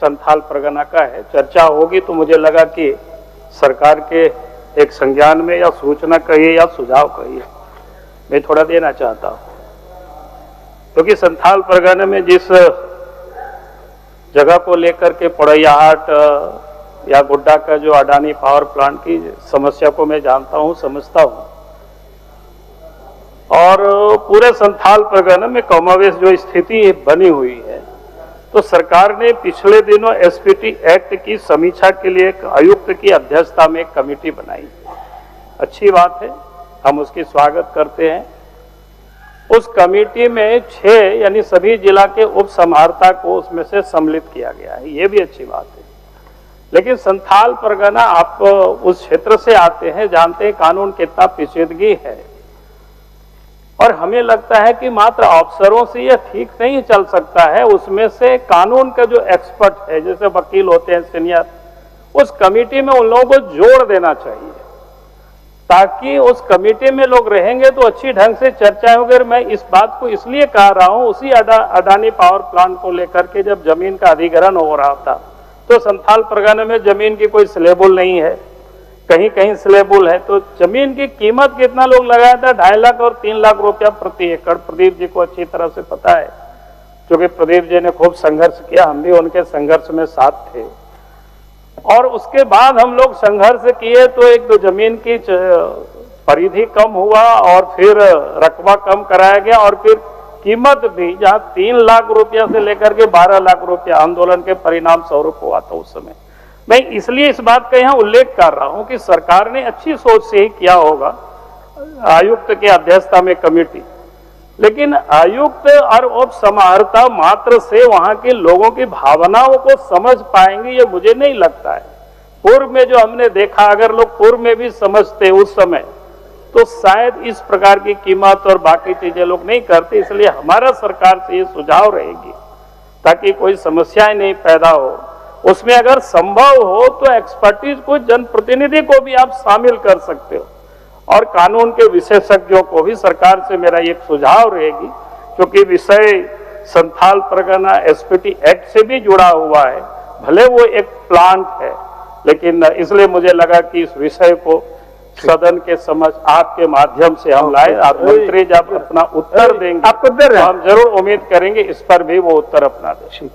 संथाल परगना का है। चर्चा होगी तो मुझे लगा कि सरकार के एक संज्ञान में या सूचना कहिए या सुझाव कहिए, मैं थोड़ा देना चाहता हूं, क्योंकि संथाल परगना में जिस जगह को लेकर के पड़ैयाहाट या गुड्डा का जो अडानी पावर प्लांट की समस्या को मैं जानता हूं, समझता हूं, और पूरे संथाल परगना में कमोवेश जो स्थिति बनी हुई है, तो सरकार ने पिछले दिनों एसपीटी एक्ट की समीक्षा के लिए एक आयुक्त की अध्यक्षता में एक कमेटी बनाई। अच्छी बात है, हम उसकी स्वागत करते हैं। उस कमेटी में 6 यानी सभी जिला के उप समाहर्ता को उसमें से सम्मिलित किया गया है, ये भी अच्छी बात है। लेकिन संथाल परगना, आप उस क्षेत्र से आते हैं, जानते हैं कानून कितना पेचीदगी है, और हमें लगता है कि मात्र अफसरों से यह ठीक नहीं चल सकता है। उसमें से कानून का जो एक्सपर्ट है, जैसे वकील होते हैं सीनियर, उस कमेटी में उन लोगों को जोड़ देना चाहिए, ताकि उस कमेटी में लोग रहेंगे तो अच्छी ढंग से चर्चा होगी। मैं इस बात को इसलिए कह रहा हूं, उसी अडानी पावर प्लांट को लेकर के जब जमीन का अधिग्रहण हो रहा था, तो संथाल परगना में जमीन की कोई स्लेबुल नहीं है, कहीं कहीं स्लेबुल है। तो जमीन की कीमत कितना लोग लगाया था, 2.5 लाख और 3 लाख रुपया प्रति एकड़। प्रदीप जी को अच्छी तरह से पता है, क्योंकि प्रदीप जी ने खूब संघर्ष किया, हम भी उनके संघर्ष में साथ थे। और उसके बाद हम लोग संघर्ष किए तो एक तो जमीन की परिधि कम हुआ, और फिर रकबा कम कराया गया, और फिर कीमत भी, जहां 3 लाख रुपया से लेकर के 12 लाख रुपया आंदोलन के परिणाम स्वरूप हुआ था उस समय। मैं इसलिए इस बात का यहाँ उल्लेख कर रहा हूं कि सरकार ने अच्छी सोच से ही किया होगा, आयुक्त के अध्यक्षता में कमेटी, लेकिन आयुक्त और उप समाहर्ता मात्र से वहां के लोगों की भावनाओं को समझ पाएंगे, ये मुझे नहीं लगता है। पूर्व में जो हमने देखा, अगर लोग पूर्व में भी समझते उस समय, तो शायद इस प्रकार की कीमत और बाकी चीजें लोग नहीं करते। इसलिए हमारा सरकार से ये सुझाव रहेगी, ताकि कोई समस्याएं नहीं पैदा हो, उसमें अगर संभव हो तो एक्सपर्टीज को, जनप्रतिनिधि को भी आप शामिल कर सकते हो, और कानून के विशेषज्ञों को भी। सरकार से मेरा एक सुझाव रहेगी, क्योंकि विषय संथाल परगना एसपीटी एक्ट से भी जुड़ा हुआ है, भले वो एक प्लांट है, लेकिन इसलिए मुझे लगा कि इस विषय को सदन के समझ आपके माध्यम से हम लाए। आप मंत्री जब अपना उत्तर देंगे, तो हम जरूर उम्मीद करेंगे इस पर भी वो उत्तर अपना दें।